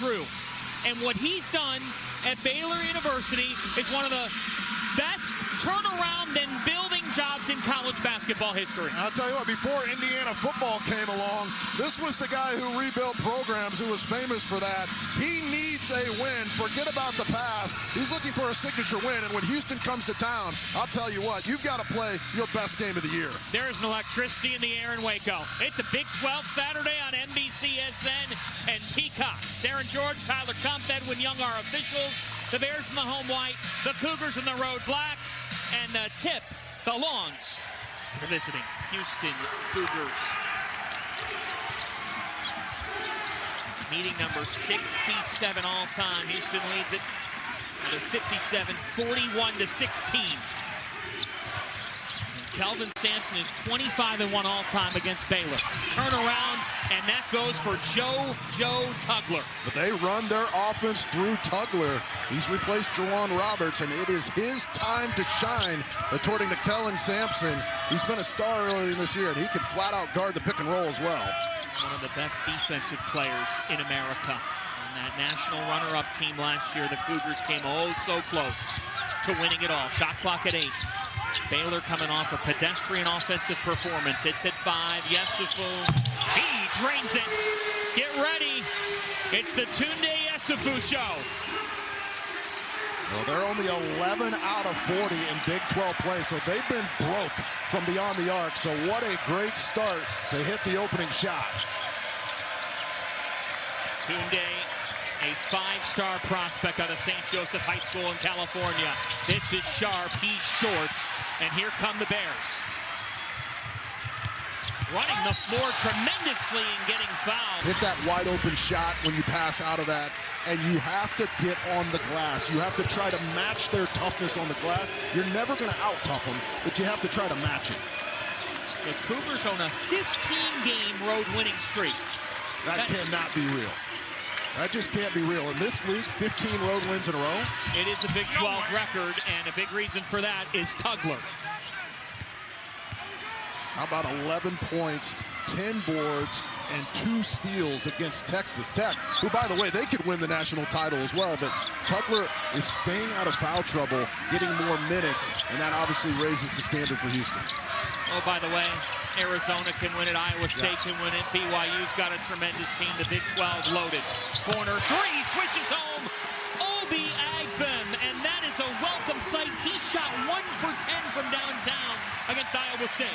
true. And what he's done at Baylor University is one of the best turnaround and building jobs in college basketball history. I'll tell you what, before Indiana football came along, this was the guy who rebuilt programs, who was famous for that. He needs a win. Forget about the past. He's looking for a signature win, and when Houston comes to town, I'll tell you what, you've got to play your best game of the year. There's an electricity in the air in Waco. It's a Big 12 Saturday on NBCSN and Peacock. Darren George, Tyler Kump, Edwin Young are officials. The Bears in the home white, the Cougars in the road black, and the tip belongs to the visiting Houston Cougars. Meeting number 67 all time. Houston leads it another 57, 41-16. Kelvin Sampson is 25-1 all time against Baylor. Turnaround, and that goes for Joe Tugler. But they run their offense through Tugler. He's replaced Jerwan Roberts, and it is his time to shine, according to Kelvin Sampson. He's been a star early in this year, and he can flat out guard the pick and roll as well. One of the best defensive players in America. On that national runner-up team last year, the Cougars came oh so close to winning it all. Shot clock at 8. Baylor coming off a pedestrian offensive performance. It's at 5. Yesufu, he drains it. Get ready. It's the Tunde Yesufu show. Well, they're only 11 out of 40 in Big 12 play, so they've been broke from beyond the arc. So what a great start to hit the opening shot. Tunde, a 5-star prospect out of St. Joseph High School in California. This is sharp, he's short, and here come the Bears. Running the floor tremendously and getting fouled. Hit that wide open shot when you pass out of that, and you have to get on the glass. You have to try to match their toughness on the glass. You're never going to out-tough them, but you have to try to match it. The Cougars own a 15-game road winning streak. That cannot be real. That just can't be real. In this league, 15 road wins in a row. It is a Big 12 record, and a big reason for that is Tugler. How about 11 points, 10 boards, and 2 steals against Texas Tech, who, by the way, they could win the national title as well, but Tugler is staying out of foul trouble, getting more minutes, and that obviously raises the standard for Houston. Oh, by the way, Arizona can win it, Iowa State can win it, BYU's got a tremendous team, the Big 12 loaded. Corner 3, switches home, Obi Agbem, and that is a welcome sight. He shot 1 for 10 from downtown against Iowa State.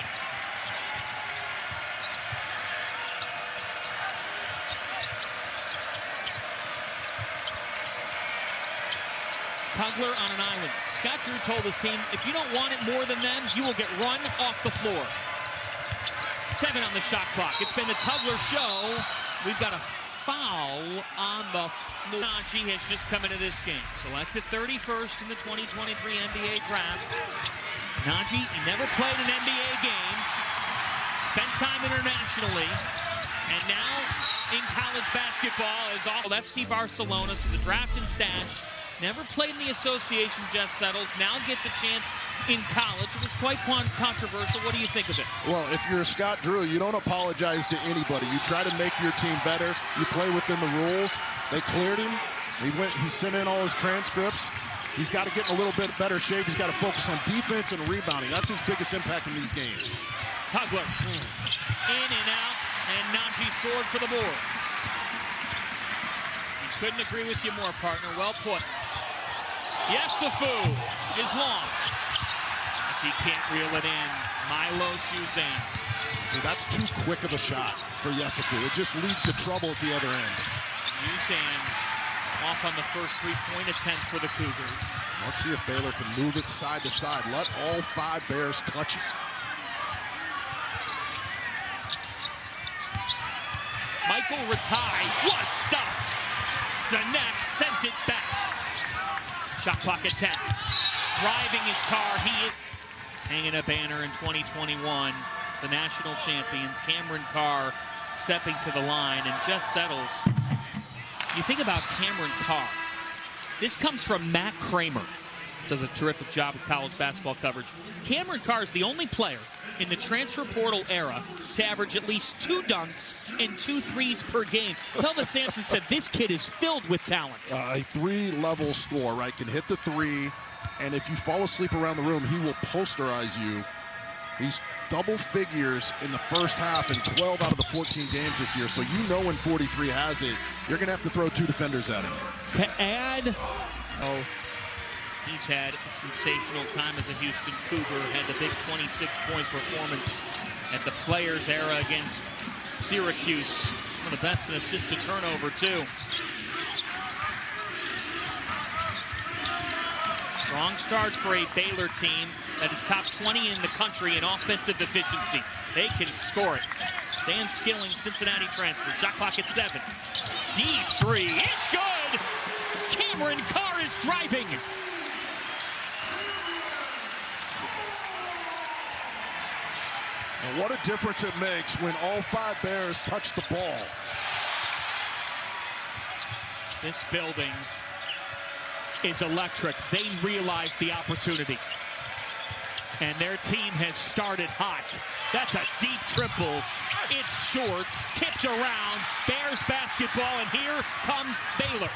Tugler on an island. Scott Drew told his team, if you don't want it more than them, you will get run off the floor. 7 on the shot clock. It's been the Tugler show. We've got a foul on the floor. Najee has just come into this game. Selected 31st in the 2023 NBA draft. Najee never played an NBA game. Spent time internationally. And now in college basketball is all FC Barcelona, so the draft and stash. Never played in the association, just settles. Now gets a chance in college. It was quite controversial. What do you think of it? Well, if you're Scott Drew, you don't apologize to anybody. You try to make your team better. You play within the rules. They cleared him. He sent in all his transcripts. He's got to get in a little bit better shape. He's got to focus on defense and rebounding. That's his biggest impact in these games. Tugler in and out, and Najee soared for the board. Couldn't agree with you more, partner. Well put. Yesufu is long. As he can't reel it in. Milo Shuzan. See, that's too quick of a shot for Yesufu. It just leads to trouble at the other end. Shuzan off on the first 3-point attempt for the Cougars. Let's see if Baylor can move it side to side. Let all 5 Bears touch it. Michael Ratai was stopped. Zanek sent it back. Shot clock at 10. Driving his car. He is hanging a banner in 2021. The national champions. Cameron Carr stepping to the line and just settles. You think about Cameron Carr. This comes from Matt Kramer. Does a terrific job of college basketball coverage. Cameron Carr is the only player in the transfer portal era to average at least 2 dunks and 2 threes per game. Kelvin Sampson said this kid is filled with talent. A 3-level score, right? Can hit the 3, and if you fall asleep around the room, he will posterize you. He's double figures in the first half in 12 out of the 14 games this year. So you know when 43 has it, you're going to have to throw 2 defenders at him. To add, he's had a sensational time as a Houston Cougar. Had the big 26-point performance at the Players era against Syracuse. One of the best in assist to turnover, too. Strong start for a Baylor team that is top 20 in the country in offensive efficiency. They can score it. Dan Skilling, Cincinnati transfer. Shot clock at 7. Deep 3. It's good! Cameron Carr is driving. And what a difference it makes when all 5 Bears touch the ball. This building is electric. They realize the opportunity. And their team has started hot. That's a deep triple. It's short, tipped around. Bears basketball, and here comes Baylor.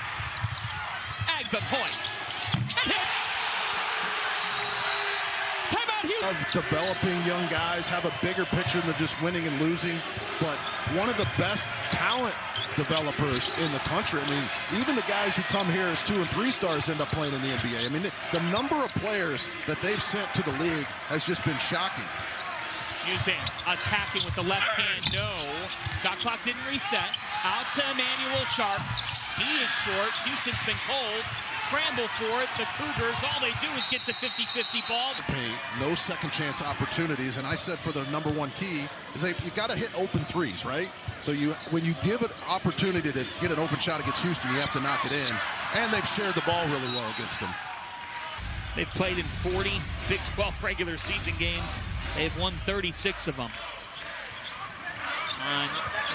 Agba points. Hits. Timeout, Houston. Of developing young guys, have a bigger picture than just winning and losing, but one of the best talent developers in the country. I mean, even the guys who come here as 2 and 3 stars end up playing in the NBA. I mean, the number of players that they've sent to the league has just been shocking. Using attacking with the left hand, no. Shot clock didn't reset. Out to Emmanuel Sharp. He is short. Houston's been cold. Scramble for it. The Cougars, all they do is get to 50-50 balls. No second chance opportunities, and I said for their number 1 key is you got to hit open 3s, right? So when you give an opportunity to get an open shot against Houston, you have to knock it in. And they've shared the ball really well against them. They've played in 40 Big 12 regular season games. They've won 36 of them. On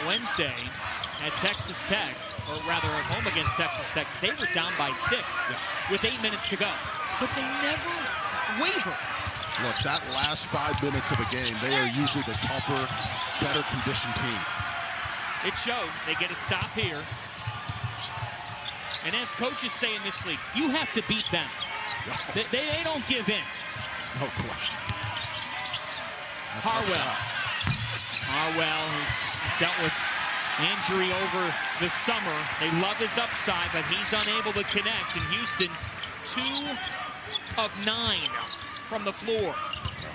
Wednesday at Texas Tech, or rather at home against Texas Tech, they were down by 6 with 8 minutes to go. But they never waver. Look, that last 5 minutes of a game, they are usually the tougher, better conditioned team. It showed. They get a stop here. And as coaches say in this league, you have to beat them. They don't give in. No question. Harwell, who's dealt with injury over the summer. They love his upside, but he's unable to connect. And Houston, 2 of 9 from the floor.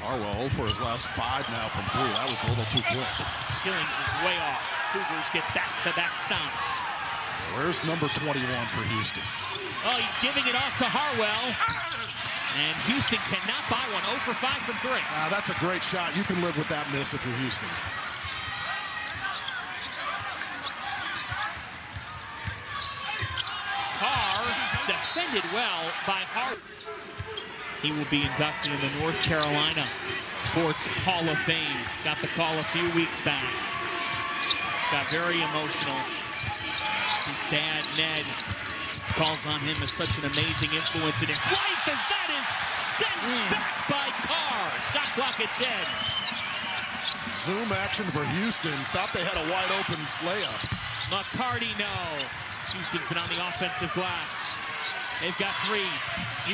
Harwell 0 for his last 5 now from 3. That was a little too quick. Skilling is way off. Cougars get back-to-back stomps. Where's number 21 for Houston? Oh, he's giving it off to Harwell. And Houston cannot buy one. 0 for 5 from 3. That's a great shot. You can live with that miss if you're Houston. Carr defended well by Hart. He will be inducted in the North Carolina Sports Hall of Fame. Got the call a few weeks back. Got very emotional. His dad, Ned, calls on him as such an amazing influence in his life as that is sent back by Carr. Shot clock at 10. Zoom action for Houston. Thought they had a wide open layup. McCarty, no. Houston's been on the offensive glass. They've got 3.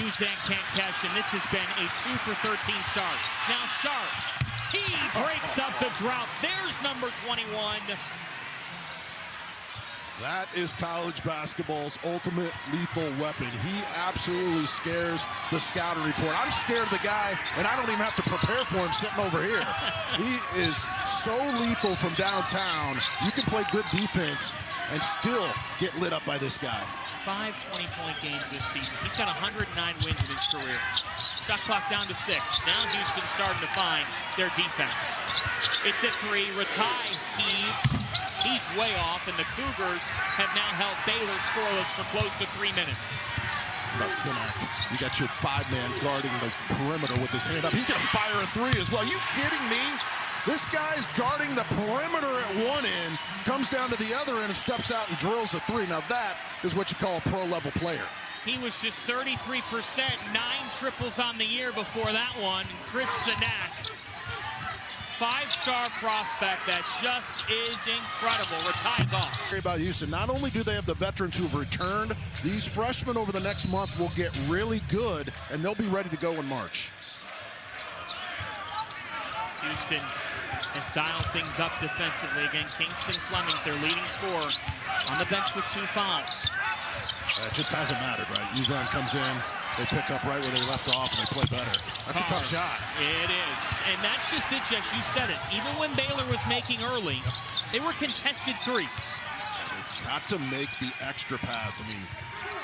Uzan can't cash in. This has been a 2 for 13 start. Now Sharp. He breaks up the drought. There's number 21. That is college basketball's ultimate lethal weapon. He absolutely scares the scouting report. I'm scared of the guy, and I don't even have to prepare for him sitting over here. He is so lethal from downtown. You can play good defense and still get lit up by this guy. 5 20-point games this season. He's got 109 wins in his career. Shot clock down to 6. Now Houston's starting to find their defense. It's at 3. Ratai heaves. He's way off, and the Cougars have now held Baylor scoreless for close to 3 minutes. About Sinak. You got your 5-man guarding the perimeter with his hand up. He's going to fire a 3 as well. Are you kidding me? This guy's guarding the perimeter at one end, comes down to the other end and steps out and drills a 3. Now that is what you call a pro-level player. He was just 33%, 9 triples on the year before that one. Chris Sinak five-star prospect that just is incredible. Ties off. About Houston, not only do they have the veterans who've returned, these freshmen over the next month will get really good, and they'll be ready to go in March. Houston has dialed things up defensively. Again, Kingston Fleming's their leading scorer on the bench with 2 fouls. It just hasn't mattered, right? Uzan comes in, they pick up right where they left off, and they play better. That's Carr. a tough shot. It is, and that's just it, Jess. You said it. Even when Baylor was making early, they were contested threes. They've got to make the extra pass. I mean,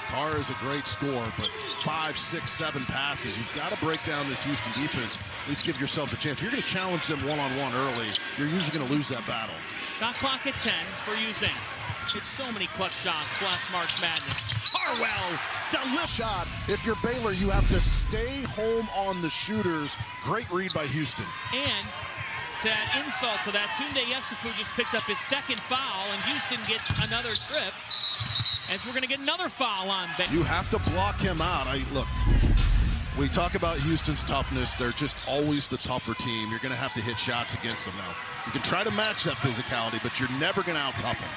Carr is a great scorer, but 5, 6, 7 passes. You've got to break down this Houston defense. At least give yourself a chance. If you're going to challenge them one-on-one early, you're usually going to lose that battle. Shot clock at 10 for Uzan. It's so many clutch shots last March Madness. Harwell, delicious shot. If you're Baylor, you have to stay home on the shooters. Great read by Houston. And to add insult to that, Tunde Yesufu just picked up his 2nd foul, and Houston gets another trip, as we're going to get another foul on Baylor. You have to block him out. Look, we talk about Houston's toughness. They're just always the tougher team. You're going to have to hit shots against them now. You can try to match that physicality, but you're never going to out-tough them.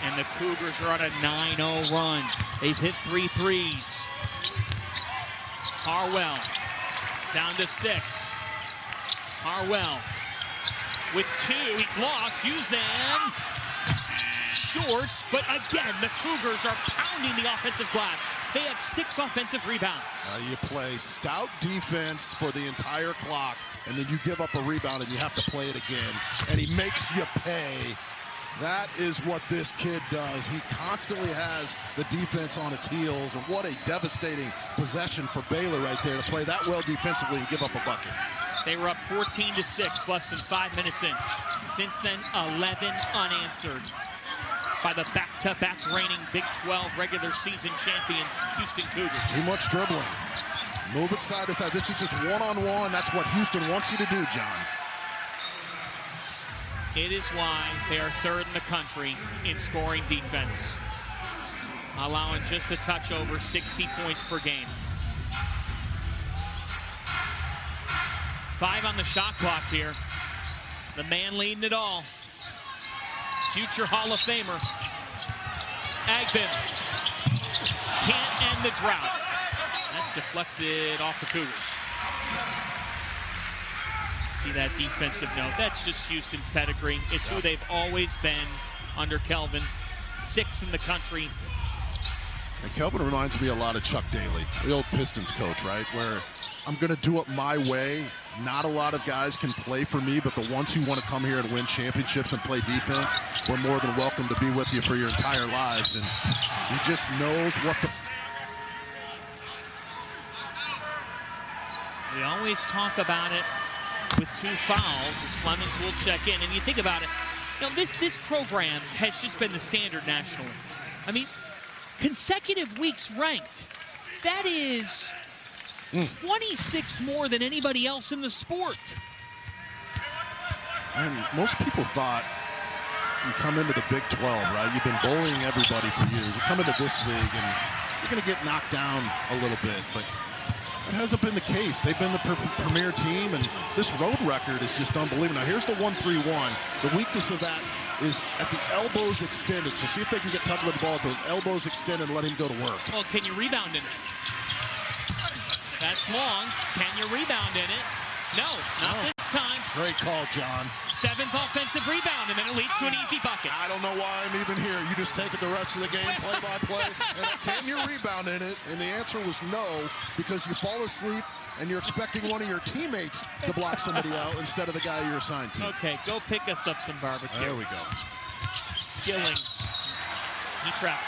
And the Cougars are on a 9-0 run. They've hit 3 threes. Harwell down to 6. Harwell with 2. He's lost. Uzan short, but again, the Cougars are pounding the offensive glass. They have 6 offensive rebounds. You play stout defense for the entire clock, and then you give up a rebound and you have to play it again. And he makes you pay. That is what this kid does. He constantly has the defense on its heels, and what a devastating possession for Baylor right there to play that well defensively and give up a bucket. They were up 14-6, less than 5 minutes in. Since then, 11 unanswered by the back-to-back reigning Big 12 regular season champion Houston Cougars. Too much dribbling. Move it side to side. This is just one-on-one. That's what Houston wants you to do, John. It is why they are 3rd in the country in scoring defense, allowing just a touch over 60 points per game. 5 on the shot clock here. The man leading it all, future Hall of Famer, Agbin, can't end the drought. That's deflected off the Cougars. See that defensive note. That's just Houston's pedigree. It's who they've always been under Kelvin. 6th in the country. And Kelvin reminds me a lot of Chuck Daly, the old Pistons coach, right? Where I'm going to do it my way. Not a lot of guys can play for me, but the ones who want to come here and win championships and play defense, we're more than welcome to be with you for your entire lives. And he just knows what the... We always talk about it with 2 fouls as Fleming will check in. And you think about it, you know, this program has just been the standard nationally. I mean, consecutive weeks ranked. That is 26 more than anybody else in the sport. And most people thought you come into the Big 12, right? You've been bullying everybody for years. You come into this league and you're going to get knocked down a little bit, but it hasn't been the case. They've been the premier team, and this road record is just unbelievable. Now, here's the 1-3-1. The weakness of that is at the elbows extended. So see if they can get Tugler the ball at those elbows extended and let him go to work. Well, can you rebound in it? That's long. Can you rebound in it? No, not this time. Great call, John. 7th offensive rebound, and then it leads to an easy bucket. I don't know why I'm even here. You just take it the rest of the game, play by play. And can you rebound in it? And the answer was no, because you fall asleep and you're expecting one of your teammates to block somebody out instead of the guy you're assigned to. Okay, go pick us up some barbecue. There we go. Skillings. He trapped.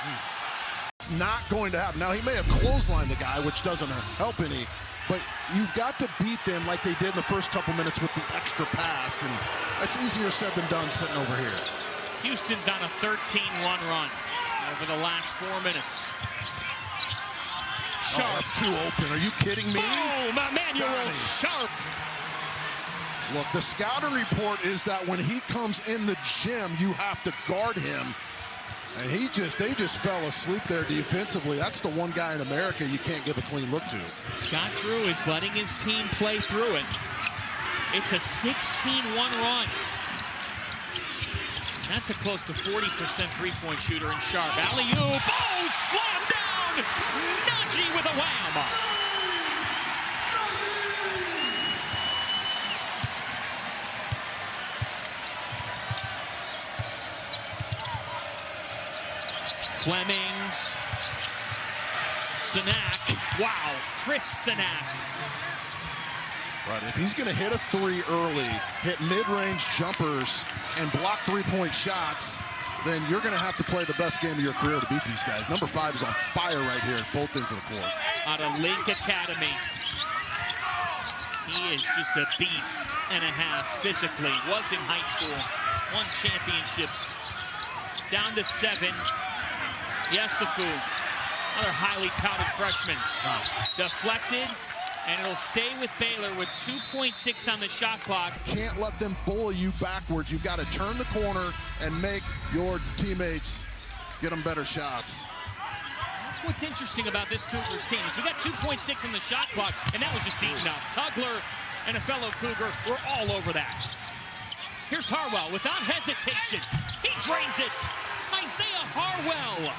It's not going to happen. Now, he may have clotheslined the guy, which doesn't help any, but you've got to beat them like they did in the first couple minutes with the extra pass, and that's easier said than done sitting over here. Houston's on a 13-1 run over the last 4 minutes. Sharp. Oh, that's too open. Are you kidding me? Boom! Emmanuel Sharp. Look, the scouting report is that when he comes in the gym, you have to guard him. And they just fell asleep there defensively. That's the one guy in America you can't give a clean look to. Scott Drew is letting his team play through it. It's a 16-1 run. That's a close to 40% three-point shooter in Sharp. Alley-oop. Oh, slam down. Najee with a wham. Flemings. Sanak. Wow, Chris Sanak. Right, if he's going to hit a three early, hit mid-range jumpers, and block three-point shots, then you're going to have to play the best game of your career to beat these guys. Number 5 is on fire right here at both ends of the court. Out of Link Academy. He is just a beast and a half physically. Was in high school. Won championships. Down to 7. Yesufu, another highly touted freshman. Wow. Deflected, and it'll stay with Baylor with 2.6 on the shot clock. Can't let them bully you backwards. You've got to turn the corner and make your teammates get them better shots. That's what's interesting about this Cougars team. Is we got 2.6 on the shot clock, and that was just eaten up. Tugler and a fellow Cougar were all over that. Here's Harwell without hesitation. He drains it. Isaiah Harwell.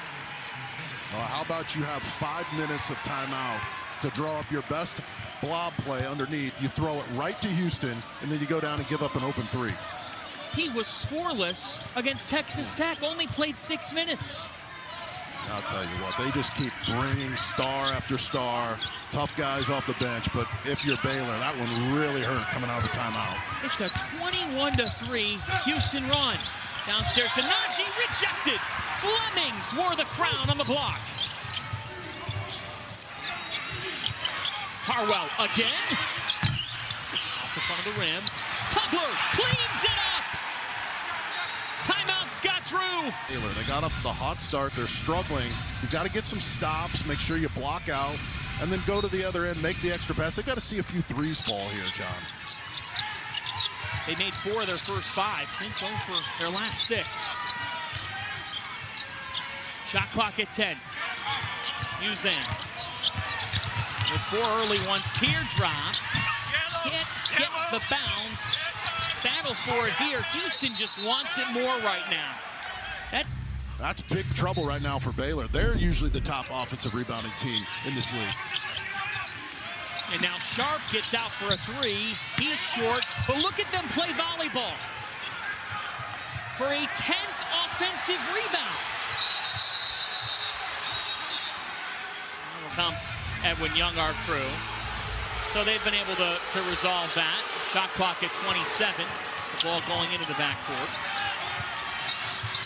Well, how about you have 5 minutes of timeout to draw up your best blob play underneath. You throw it right to Houston, and then you go down and give up an open three. He was scoreless against Texas Tech, only played 6 minutes. I'll tell you what, they just keep bringing star after star, tough guys off the bench, but if you're Baylor, that one really hurt coming out of the timeout. It's a 21-3 Houston run. Downstairs to Najee, rejected. Flemings wore the crown on the block. Harwell again. Off the front of the rim. Tugler cleans it up. Timeout, Scott Drew. Baylor, they got up to the hot start. They're struggling. You've got to get some stops, make sure you block out, and then go to the other end, make the extra pass. They've got to see a few threes fall here, John. They made 4 of their first 5, since 0 for their last 6. Shot clock at 10. Uzan with 4 early ones. Teardrop. Can't get the bounce. Battle for it here. Houston just wants it more right now. That's big trouble right now for Baylor. They're usually the top offensive rebounding team in this league. And now Sharp gets out for a 3. He's short, but look at them play volleyball for a 10th offensive rebound. That'll come Edwin Young, our crew. So they've been able to resolve that. Shot clock at 27. The ball going into the backcourt.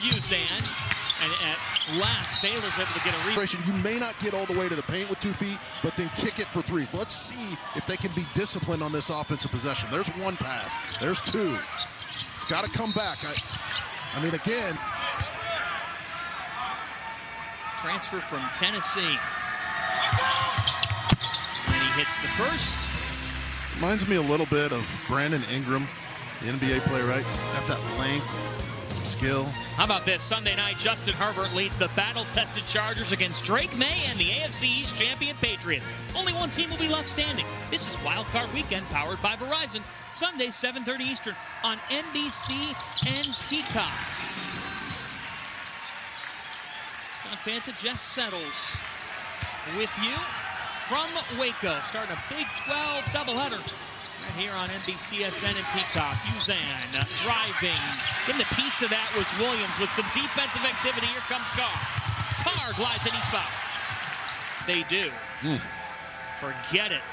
Uzan. And at last, Baylor's able to get a rebound. You may not get all the way to the paint with 2 feet, but then kick it for 3s. Let's see if they can be disciplined on this offensive possession. There's 1 pass. There's 2. It's got to come back. I mean, again. Transfer from Tennessee. And he hits the first. Reminds me a little bit of Brandon Ingram, the NBA player, right? Got that length. Skill. How about this? Sunday night, Justin Herbert leads the battle-tested Chargers against Drake May and the AFC East champion Patriots. Only one team will be left standing. This is Wild Card Weekend, powered by Verizon. Sunday, 7:30 Eastern on NBC and Peacock. John Fanta, Jess Settles with you from Waco. Starting a Big 12 doubleheader. Right here on NBCSN and Peacock. Uzan driving. Getting a piece of that was Williams with some defensive activity. Here comes Carr. Carr glides and he's fouled. They do. Forget it.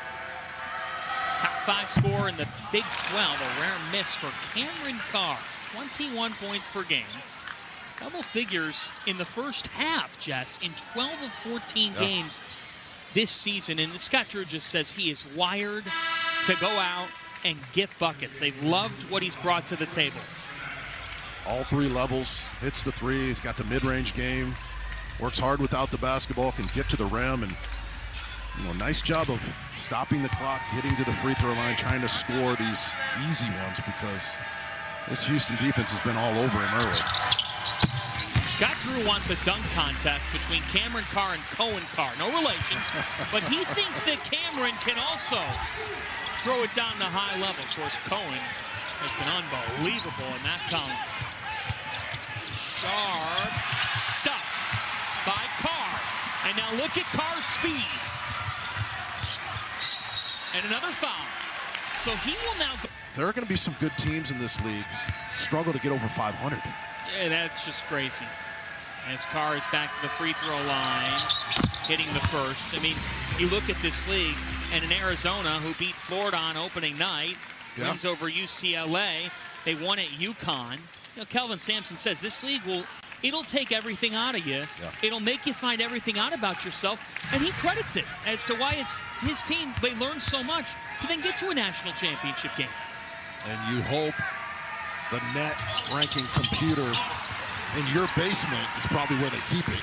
Top 5 scorer in the Big 12. A rare miss for Cameron Carr. 21 points per game. Double figures in the first half, Jess, in 12 of 14 games this season. And Scott Drew just says he is wired to go out and get buckets. They've loved what he's brought to the table. All 3 levels, hits the 3, he's got the mid-range game, works hard without the basketball, can get to the rim, and nice job of stopping the clock, getting to the free throw line, trying to score these easy ones because this Houston defense has been all over him early. Scott Drew wants a dunk contest between Cameron Carr and Cohen Carr. No relation, but he thinks that Cameron can also throw it down to high level. Of course, Cohen has been unbelievable in that column. Sharp, stuffed by Carr. And now look at Carr's speed. And another foul. So he will now go. There are going to be some good teams in this league struggle to get over 500. Yeah, that's just crazy. As Carr is back to the free throw line, hitting the first. I mean, you look at this league, and in Arizona, who beat Florida on opening night, wins over UCLA. They won at UConn. You know, Kelvin Sampson says this league it'll take everything out of you. Yeah. It'll make you find everything out about yourself. And he credits it as to why his team, they learned so much to then get to a national championship game. And you hope the net ranking computer in your basement is probably where they keep it.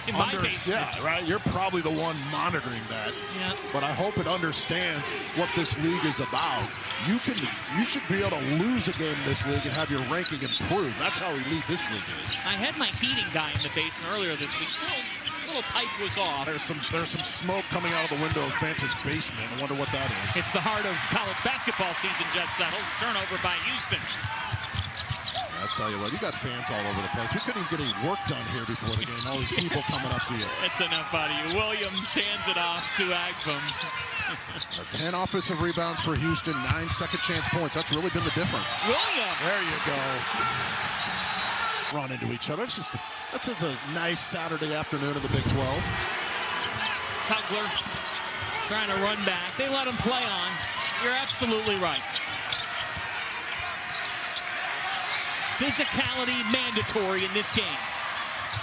In my basement. Yeah, right? You're probably the one monitoring that. Yeah. But I hope it understands what this league is about. You should be able to lose a game in this league and have your ranking improve. That's how elite this league is. I had my heating guy in the basement earlier this week. So a little pipe was off. There's some smoke coming out of the window of Fanta's basement. I wonder what that is. It's the heart of college basketball season just settles. Turnover by Houston. I'll tell you what, you got fans all over the place. We couldn't even get any work done here before the game. All these people coming up to you. That's enough out of you. Williams hands it off to Agbum. 10 offensive rebounds for Houston, 9 second chance points. That's really been the difference. Williams. There you go. Run into each other. That's a nice Saturday afternoon of the Big 12. Tugler trying to run back. They let him play on. You're absolutely right. Physicality mandatory in this game.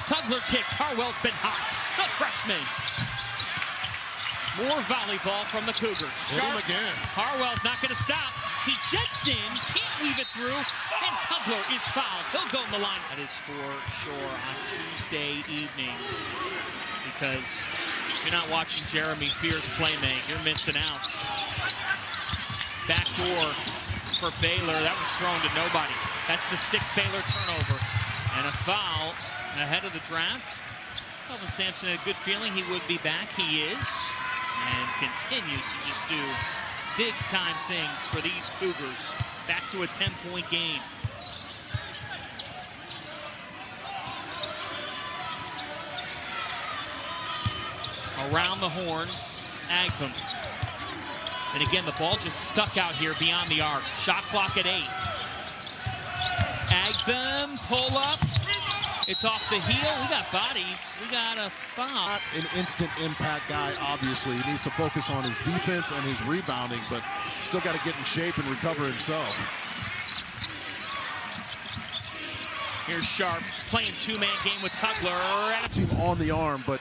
Tugler kicks. Harwell's been hot. The freshman. More volleyball from the Cougars. Hit him again. Harwell's not going to stop. He jets in, can't weave it through, and Tugler is fouled. He'll go in the line. That is for sure on Tuesday evening. Because if you're not watching Jeremy Fears play make, you're missing out. Backdoor for Baylor. That was thrown to nobody. That's the 6th Baylor turnover. And a foul ahead of the draft. Kelvin Sampson had a good feeling he would be back. He is. And continues to just do big-time things for these Cougars. Back to a 10-point game. Around the horn, Agbum. And again, the ball just stuck out here beyond the arc. Shot clock at 8. Agbum, pull up. It's off the heel. We got bodies. We got a foul. Not an instant impact guy, obviously. He needs to focus on his defense and his rebounding, but still got to get in shape and recover himself. Here's Sharp playing two-man game with Tugler. Team on the arm, but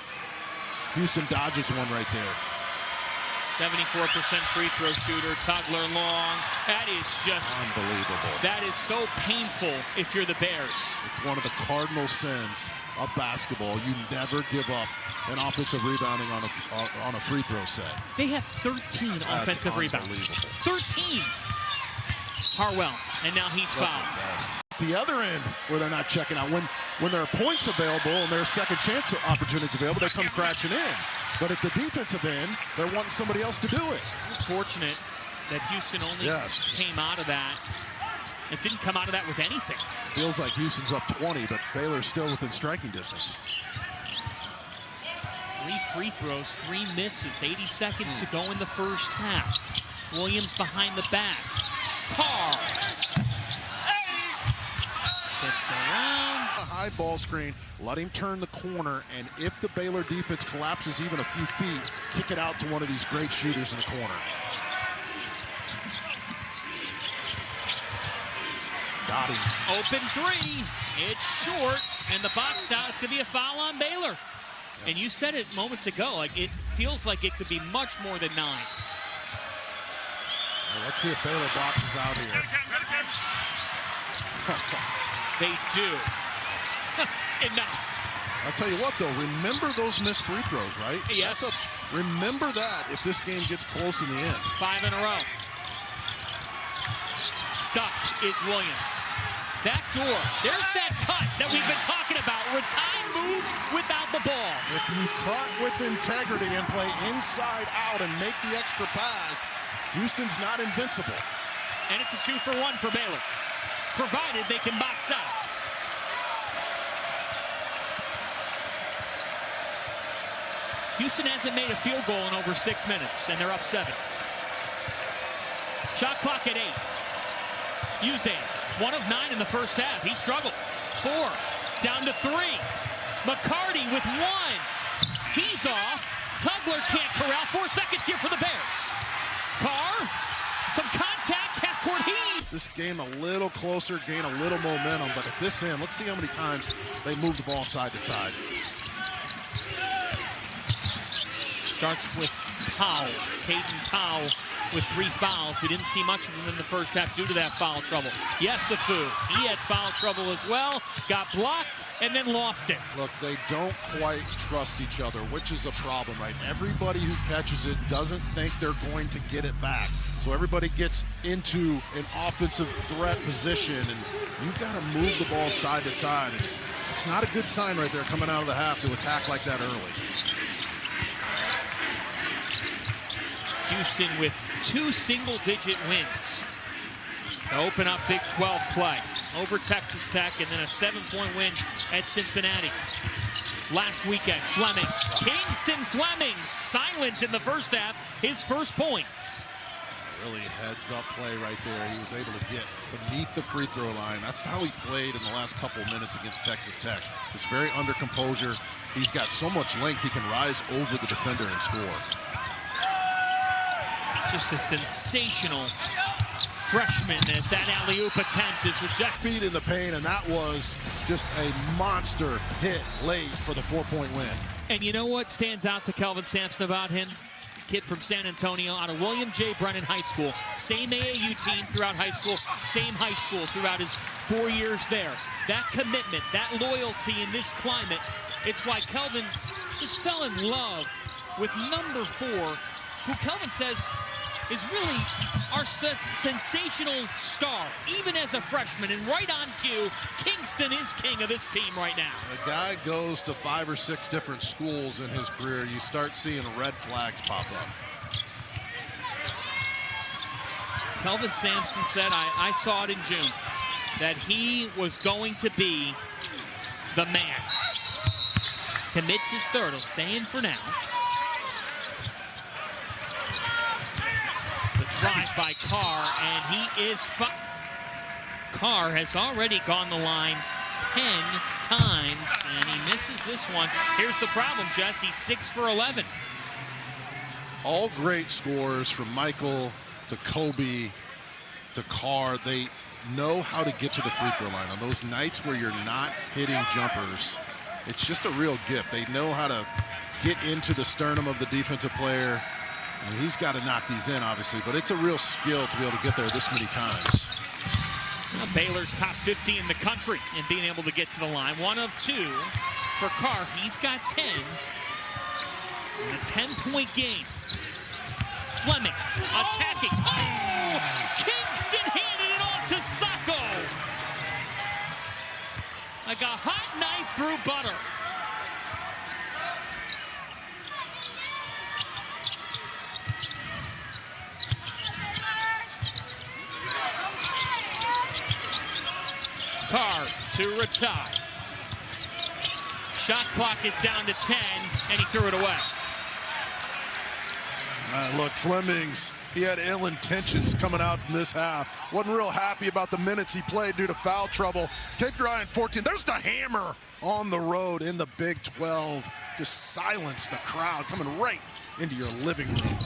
Houston dodges one right there. 74% free throw shooter, Tugler long. That is just unbelievable. That is so painful if you're the Bears. It's one of the cardinal sins of basketball. You never give up an offensive rebounding on a free throw set. They have 13 offensive rebounds. 13. Harwell, and now he's fouled. The other end, where they're not checking out. When there are points available and there are second chance opportunities available, they come crashing in. But at the defensive end, they're wanting somebody else to do it. Fortunate that Houston only came out of that. It didn't come out of that with anything. Feels like Houston's up 20, but Baylor's still within striking distance. 3 free throws, 3 misses, 80 seconds to go in the first half. Williams behind the back. Carr. Around. A high ball screen, let him turn the corner, and if the Baylor defense collapses even a few feet, kick it out to one of these great shooters in the corner. Got him. Open 3. It's short, and the box out. It's going to be a foul on Baylor. And you said it moments ago, like it feels like it could be much more than 9. Well, let's see if Baylor boxes out here. They do. Enough. I'll tell you what, though. Remember those missed free throws, right? Yes. Remember that if this game gets close in the end. 5 in a row. Stuck is Williams. Back door. There's that cut that we've been talking about. Ratine moved without the ball. If you cut with integrity and play inside out and make the extra pass, Houston's not invincible. And it's a 2-for-1 for Baylor, provided they can box out. Houston hasn't made a field goal in over 6 minutes, and they're up 7. Shot clock at 8. Uzan, 1 of 9 in the first half. He struggled. 4, down to 3. McCarty with 1. He's off. Tugler can't corral. 4 seconds here for the Bears. Carr, some contact, half-court heave. This game a little closer, gain a little momentum, but at this end, let's see how many times they move the ball side to side. Starts with Powell, Caden Powell with 3 fouls. We didn't see much of him in the first half due to that foul trouble. Yesufu, he had foul trouble as well, got blocked, and then lost it. Look, they don't quite trust each other, which is a problem, right? Everybody who catches it doesn't think they're going to get it back. So everybody gets into an offensive threat position, and you've got to move the ball side to side. It's not a good sign right there coming out of the half to attack like that early. Houston with 2 single-digit wins to open up Big 12 play over Texas Tech, and then a 7-point win at Cincinnati. Last weekend, Kingston Flemings, silent in the first half, his first points. Really heads-up play right there. He was able to get beneath the free throw line. That's how he played in the last couple minutes against Texas Tech. Just very under composure. He's got so much length, he can rise over the defender and score. Just a sensational freshman as that alley-oop attempt is rejected. Feet in the paint, and that was just a monster hit late for the 4-point win. And you know what stands out to Kelvin Sampson about him? Kid from San Antonio out of William J. Brennan High School. Same AAU team throughout high school, same high school throughout his 4 years there. That commitment, that loyalty in this climate, it's why Kelvin just fell in love with number 4, who Kelvin says is really our sensational star, even as a freshman. And right on cue, Kingston is king of this team right now. The guy goes to 5 or 6 different schools in his career. You start seeing red flags pop up. Kelvin Sampson said, I saw it in June, that he was going to be the man. Commits his third. He'll stay in for now. Drive by Carr, and he is Carr has already gone the line 10 times, and he misses this one. Here's the problem, Jess. He's 6 for 11. All great scores from Michael to Kobe to Carr. They know how to get to the free throw line. On those nights where you're not hitting jumpers, it's just a real gift. They know how to get into the sternum of the defensive player. I mean, he's got to knock these in, obviously, but it's a real skill to be able to get there this many times. Now, Baylor's top 50 in the country in being able to get to the line. 1 of 2 for Carr. He's got 10. In a 10-point game. Flemings attacking. Oh! Kingston handed it off to Sacco. Like a hot knife through butter. Carr to Ratine. Shot clock is down to 10, and he threw it away. Look, Flemings, he had ill intentions coming out in this half. Wasn't real happy about the minutes he played due to foul trouble. Keep your eye on 14. There's the hammer on the road in the Big 12. Just silenced the crowd coming right into your living room.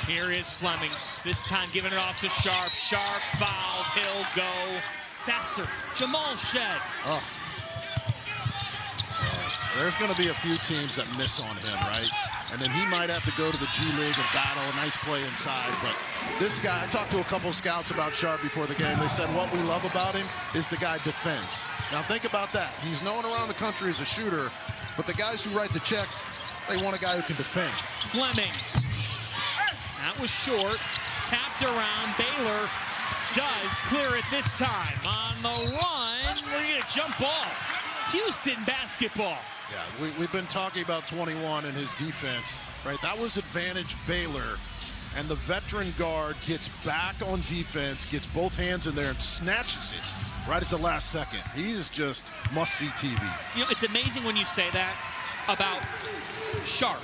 Here is Flemings, this time giving it off to Sharp. Sharp fouled, he'll go. Sasser, Jamal Shed. Oh. There's going to be a few teams that miss on him, right? And then he might have to go to the G League and battle a nice play inside. But this guy, I talked to a couple of scouts about Sharp before the game. They said what we love about him is the guy defends. Now think about that. He's known around the country as a shooter, but the guys who write the checks, they want a guy who can defend. Flemings. That was short. Tapped around. Baylor does clear it this time. On the run, we're going to jump ball. Houston basketball. Yeah, we've been talking about 21 and his defense, right? That was advantage Baylor. And the veteran guard gets back on defense, gets both hands in there and snatches it right at the last second. He is just must-see TV. You know, it's amazing when you say that about Sharp,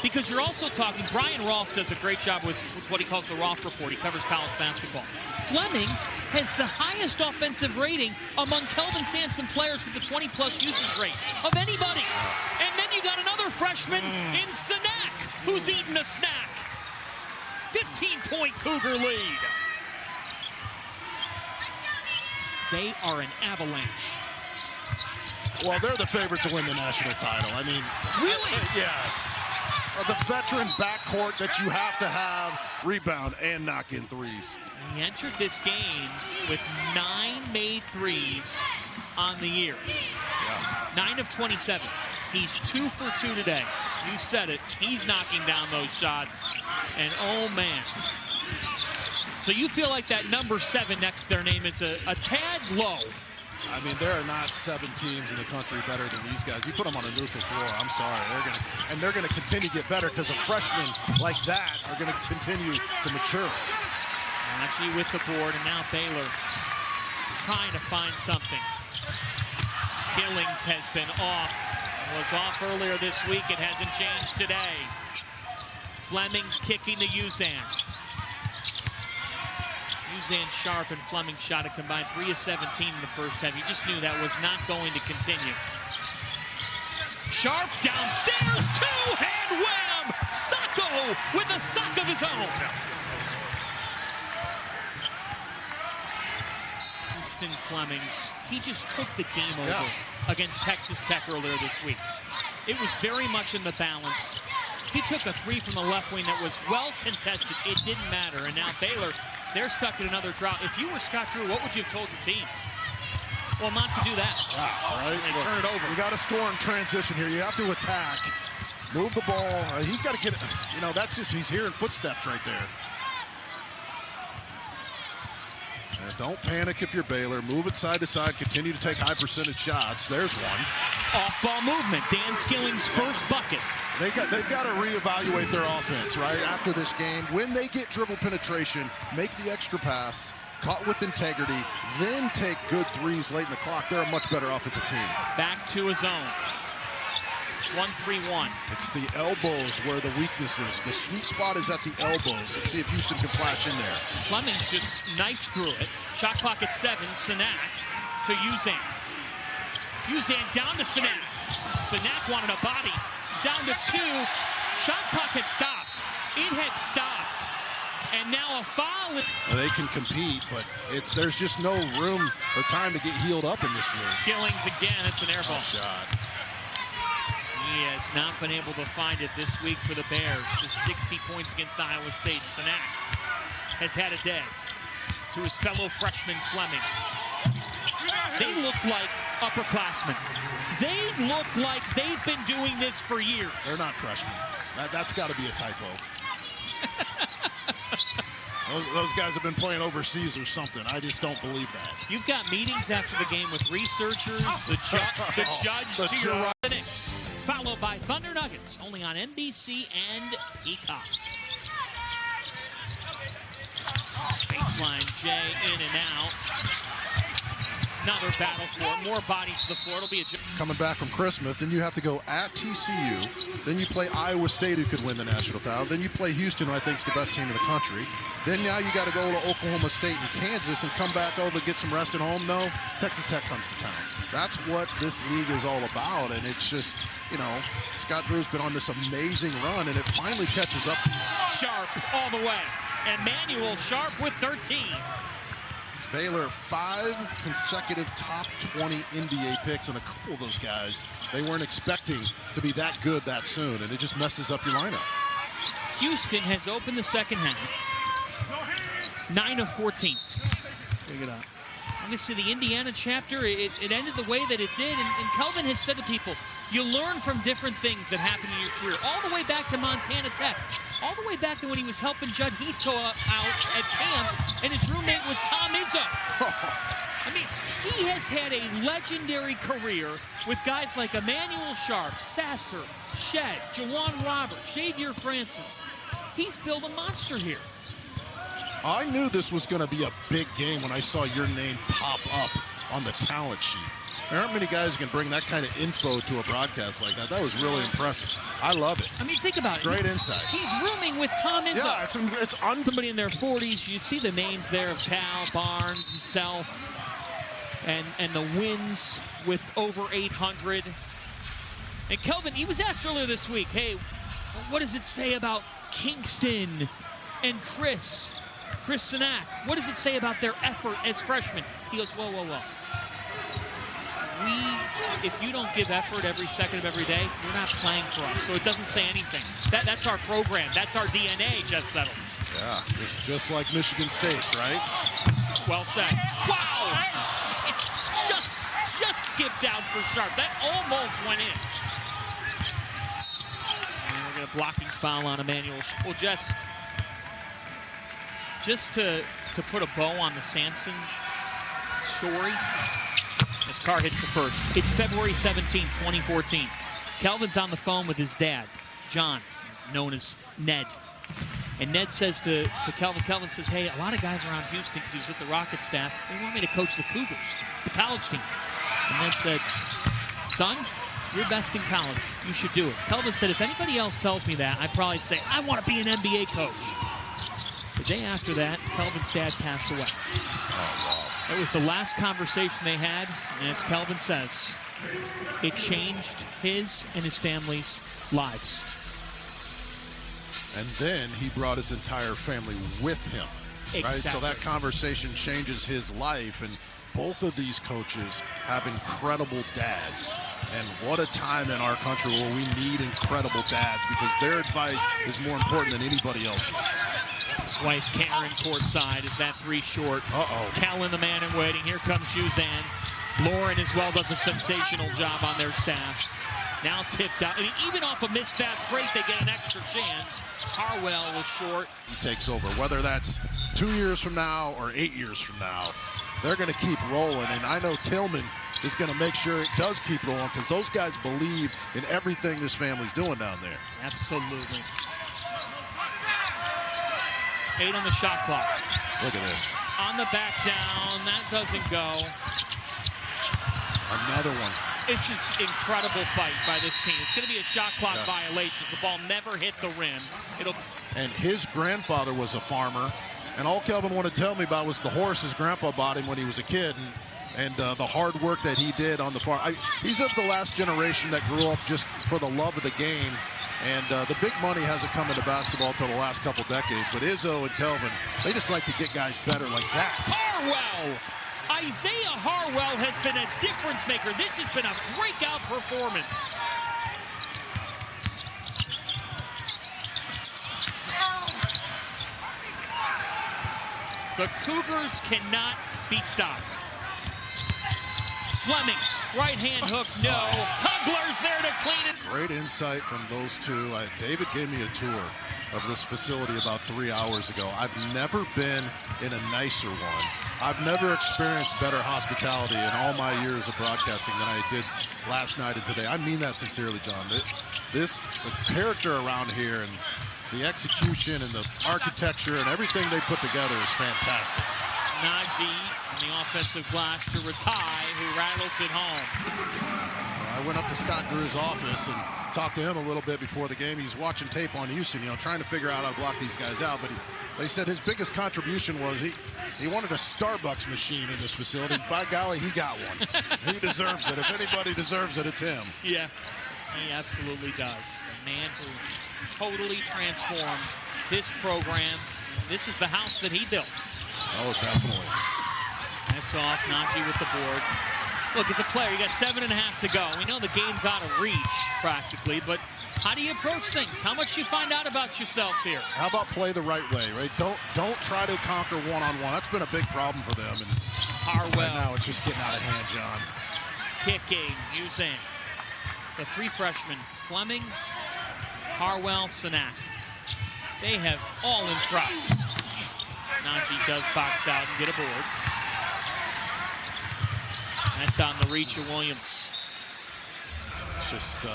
because you're also talking, Brian Rolfe does a great job with what he calls the Rolfe Report. He covers college basketball. Flemings has the highest offensive rating among Kelvin Sampson players with the 20-plus usage rate of anybody. And then you got another freshman in Sinak, who's eating a snack. 15-point Cougar lead. They are an avalanche. Well, they're the favorite to win the national title. I mean, really? Yes. The veteran backcourt that you have to have rebound and knock in threes. He entered this game with 9 made threes on the year. Yeah. 9 of 27. He's 2 for 2 today. You said it. He's knocking down those shots. And oh, man. So you feel like that number 7 next to their name is a tad low. I mean, there are not 7 teams in the country better than these guys. You put them on a neutral floor, I'm sorry. They're going to continue to get better because a freshman like that are going to continue to mature. Actually with the board, and now Baylor trying to find something. Skillings has been off. Was off earlier this week. It hasn't changed today. Flemings kicking to Uzan. Uzan, Sharp, and Fleming shot a combined 3 of 17 in the first half. You just knew that was not going to continue. Sharp downstairs, 2-hand wham! Sacco with a sock of his own. Winston Flemings, he just took the game over against Texas Tech earlier this week. It was very much in the balance. He took a 3 from the left wing that was well contested. It didn't matter. And now Baylor, they're stuck in another drought. If you were Scott Drew, what would you have told your team? Well, not to do that. Right? And turn it over. You got to score in transition here. You have to attack. Move the ball. He's got to get it. You know, that's just, he's hearing footsteps right there. And don't panic if you're Baylor. Move it side to side. Continue to take high percentage shots. There's one. Off-ball movement. Dan Skilling's first bucket. They've got to reevaluate their offense, right, after this game. When they get dribble penetration, make the extra pass, caught with integrity, then take good threes late in the clock. They're a much better offensive team. Back to his own. 1-3-1. It's the elbows where the weakness is. The sweet spot is at the elbows. Let's see if Houston can flash in there. Flemings just knifes through it. Shot clock at 7. Sinak to Uzan. Uzan down to Sinak. Sinak wanted a body. Down to 2. Shot clock had stopped. It had stopped. And now a foul. They can compete, but there's just no room or time to get healed up in this league. Skillings again. It's an air ball. Shot. He has not been able to find it this week for the Bears. Just 60 points against Iowa State. Sinak has had a day. To his fellow freshman Flemings. They look like upperclassmen. They look like they've been doing this for years. They're not freshmen. That's got to be a typo. Those guys have been playing overseas or something. I just don't believe that. You've got meetings after the game with researchers, the judge to your right. The Knicks, followed by Thunder Nuggets, only on NBC and Peacock. Baseline, Jay in and out. Another battle for it. More bodies to the floor. It'll be a coming back from Christmas. Then you have to go at TCU. Then you play Iowa State, who could win the national title. Then you play Houston, who I think is the best team in the country. Then now you got to go to Oklahoma State and Kansas and come back, to get some rest at home. No, Texas Tech comes to town. That's what this league is all about. And it's just, Scott Drew's been on this amazing run, and it finally catches up. Sharp all the way. Emmanuel Sharp with 13. Baylor, 5 consecutive top 20 NBA picks, and a couple of those guys, they weren't expecting to be that good that soon, and it just messes up your lineup. Houston has opened the second half. 9 of 14. Pick it up. Obviously, the Indiana chapter, it ended the way that it did, and Kelvin has said to people, You learn from different things that happen in your career, all the way back to Montana Tech, all the way back to when he was helping Judd Heathcote out at camp, and his roommate was Tom Izzo. I mean, he has had a legendary career with guys like Emmanuel Sharp, Sasser, Shed, Jawan Roberts, Xavier Francis. He's built a monster here. I knew this was going to be a big game when I saw your name pop up on the talent sheet. There aren't many guys who can bring that kind of info to a broadcast like that. That was really impressive. I love it. I mean, think about it. Great insight. He's rooming with Tom Izzo. Yeah, it's somebody in their 40s. You see the names there of Cal, Barnes, himself, and the wins with over 800. And Kelvin, he was asked earlier this week, hey, what does it say about Kingston and Chris Sinak? What does it say about their effort as freshmen? He goes, whoa. If you don't give effort every second of every day, you're not playing for us. So it doesn't say anything. That's our program. That's our DNA, Jeff Settles. Yeah, it's just like Michigan State's, right? Well said. Wow! It just skipped out for Sharp. That almost went in. And we're going to blocking foul on Emmanuel. Well, Jess, just to put a bow on the Sampson story, as Carr hits the first. It's February 17, 2014. Kelvin's on the phone with his dad, John, known as Ned. And Ned says to Kelvin says, hey, a lot of guys around Houston, because he was with the Rocket staff, they want me to coach the Cougars, the college team. And Ned said, son, you're best in college. You should do it. Kelvin said, if anybody else tells me that, I'd probably say, I want to be an NBA coach. The day after that, Kelvin's dad passed away. Oh, wow. It was the last conversation they had, and as Kelvin says, it changed his and his family's lives. And then he brought his entire family with him. Exactly. Right? So that conversation changes his life, and both of these coaches have incredible dads. And what a time in our country where we need incredible dads, because their advice is more important than anybody else's. His wife Karen courtside. Is that three short? Kellen, the man in waiting. Here comes Suzanne. Lauren as well does a sensational job on their staff. Now tipped out. I mean, even off a missed fast break, they get an extra chance. Harwell was short. He takes over. Whether that's 2 years from now or 8 years from now, they're going to keep rolling. And I know Tillman is going to make sure it does keep rolling, because those guys believe in everything this family's doing down there. Absolutely. 8 on the shot clock. Look at this. On the back down. That doesn't go. Another one. It's just incredible fight by this team. It's going to be a shot clock violation. The ball never hit the rim. And his grandfather was a farmer, and all Kelvin wanted to tell me about was the horse his grandpa bought him when he was a kid, and the hard work that he did on the farm. He's of the last generation that grew up just for the love of the game, and the big money hasn't come into basketball until the last couple decades. But Izzo and Kelvin, they just like to get guys better like that. Harwell! Isaiah Harwell has been a difference maker. This has been a breakout performance. The Cougars cannot be stopped. Fleming's right-hand hook, no. Tugler's there to clean it. Great insight from those two. David gave me a tour of this facility about 3 hours ago. I've never been in a nicer one. I've never experienced better hospitality in all my years of broadcasting than I did last night and today. I mean that sincerely, John. The character around here and the execution and the architecture and everything they put together is fantastic. Najee on the offensive glass to Ratai, who rattles it home. I went up to Scott Drew's office and talked to him a little bit before the game. He was watching tape on Houston, trying to figure out how to block these guys out. But they said his biggest contribution was he wanted a Starbucks machine in this facility. By golly, he got one. He deserves it. If anybody deserves it, it's him. Yeah, he absolutely does. A man who totally transformed this program. This is the house that he built. Oh, definitely. That's off. Najee with the board. Look, as a player, you got 7.5 to go. We know the game's out of reach, practically, but how do you approach things? How much do you find out about yourselves here? How about play the right way, right? Don't try to conquer one-on-one. That's been a big problem for them. And Harwell. right now, it's just getting out of hand, John. Kicking, using. the three freshmen, Fleming, Harwell, Sanak. They have all in trust. Najee does box out and get a board. That's on the reach of Williams. It's just,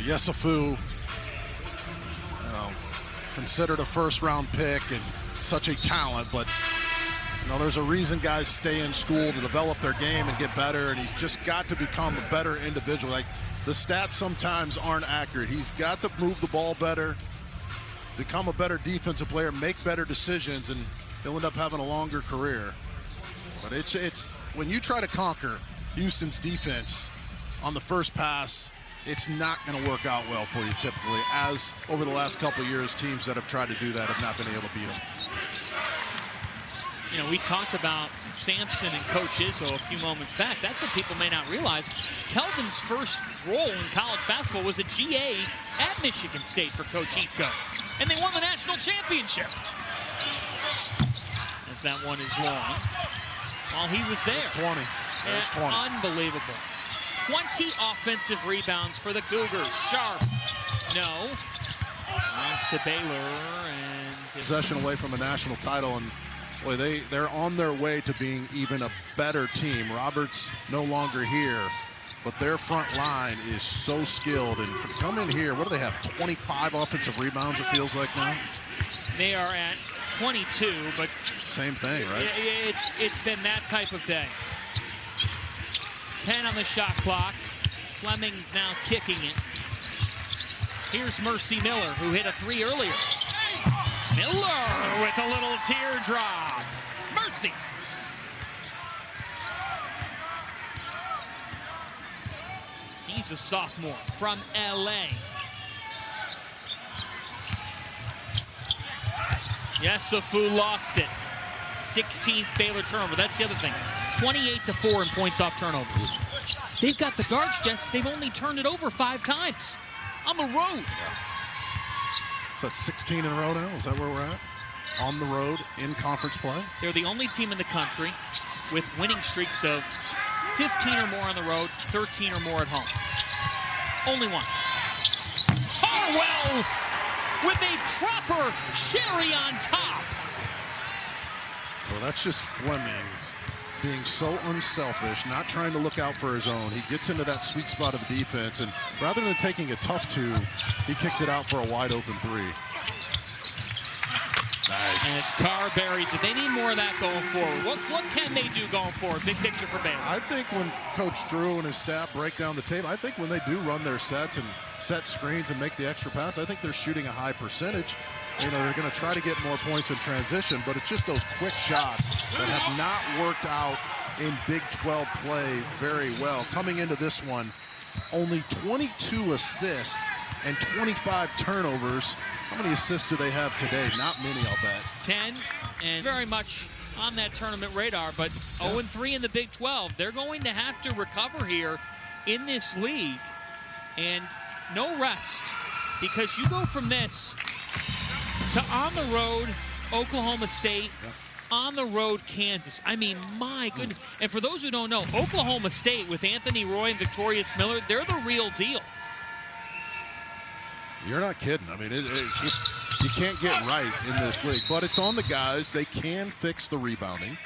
Yesufu, considered a first-round pick and such a talent, but there's a reason guys stay in school to develop their game and get better, and he's just got to become a better individual. Like, the stats sometimes aren't accurate. He's got to move the ball better, become a better defensive player, make better decisions, and he'll end up having a longer career. But it's when you try to conquer Houston's defense on the first pass, it's not going to work out well for you typically, as over the last couple of years, teams that have tried to do that have not been able to beat them. We talked about Sampson and Coach Izzo a few moments back. That's what people may not realize. Kelvin's first role in college basketball was a GA at Michigan State for Coach Heathcote, and they won the national championship. As that one is long. While he was there. There's 20. There's 20. Unbelievable. 20 offensive rebounds for the Cougars. Sharp. No. Bounce to Baylor. And possession away from a national title. And boy, they're on their way to being even a better team. Roberts no longer here, but their front line is so skilled. And to come in here, what do they have? 25 offensive rebounds, it feels like now? They are at 22, but same thing, right? It's been that type of day. 10 on the shot clock. Fleming's now kicking it. Here's Mercy Miller, who hit a three earlier. Miller with a little teardrop. Mercy. He's a sophomore from LA. Yesufu lost it. 16th Baylor turnover. That's the other thing. 28-4 in points off turnover. They've got the guards, Jess. They've only turned it over 5 times on the road. So that's 16 in a row now? Is that where we're at? On the road in conference play? They're the only team in the country with winning streaks of 15 or more on the road, 13 or more at home. Only one. Harwell with a proper cherry on top. Well, that's just Fleming's being so unselfish, not trying to look out for his own. He gets into that sweet spot of the defense, and rather than taking a tough two, he kicks it out for a wide open three. Nice. And Carr buries it. They need more of that going forward. What can they do going forward? Big picture for Baylor. I think when Coach Drew and his staff break down the tape, I think when they do run their sets and set screens and make the extra pass, I think they're shooting a high percentage. They're going to try to get more points in transition, but it's just those quick shots that have not worked out in Big 12 play very well. Coming into this one, only 22 assists and 25 turnovers. How many assists do they have today? Not many, I'll bet. 10, and very much on that tournament radar, but 0-3 in the Big 12. They're going to have to recover here in this league, and no rest, because you go from this to on the road, Oklahoma State, on the road, Kansas. I mean, my goodness. And for those who don't know, Oklahoma State with Anthony Roy and Victorious Miller, they're the real deal. You're not kidding. I mean, it's just, you can't get right in this league. But it's on the guys. They can fix the rebounding.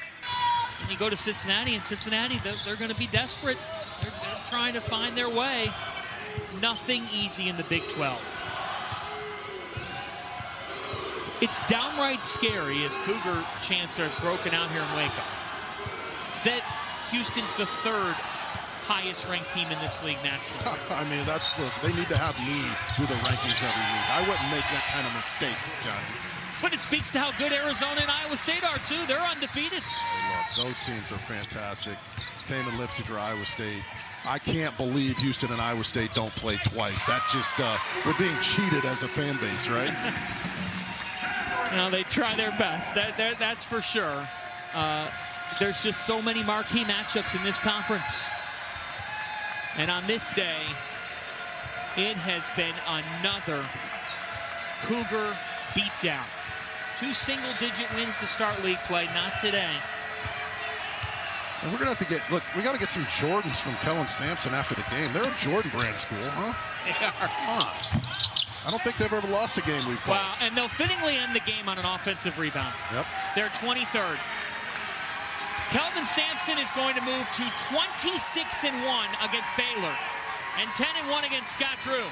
And you go to Cincinnati, and Cincinnati, they're going to be desperate. They're trying to find their way. Nothing easy in the Big 12. It's downright scary, as Cougar chants are broken out here in Waco, that Houston's the 3rd highest ranked team in this league nationally. I mean, they need to have me do the rankings every week. I wouldn't make that kind of mistake, Johnny. But it speaks to how good Arizona and Iowa State are, too. They're undefeated. Hey, look, those teams are fantastic. Taman Lipsy for Iowa State. I can't believe Houston and Iowa State don't play twice. That just, we're being cheated as a fan base, right? No, they try their best. That's for sure. There's just so many marquee matchups in this conference. And on this day, it has been another Cougar beatdown. 2 single-digit wins to start league play, not today. And we're going to have to get, look, we got to get some Jordans from Kellen Sampson after the game. They're a Jordan brand school, huh? They are. Come on. I don't think they've ever lost a game we've called. Wow, and they'll fittingly end the game on an offensive rebound. Yep. They're 23rd. Kelvin Sampson is going to move to 26-1 against Baylor and 10-1 against Scott Drew.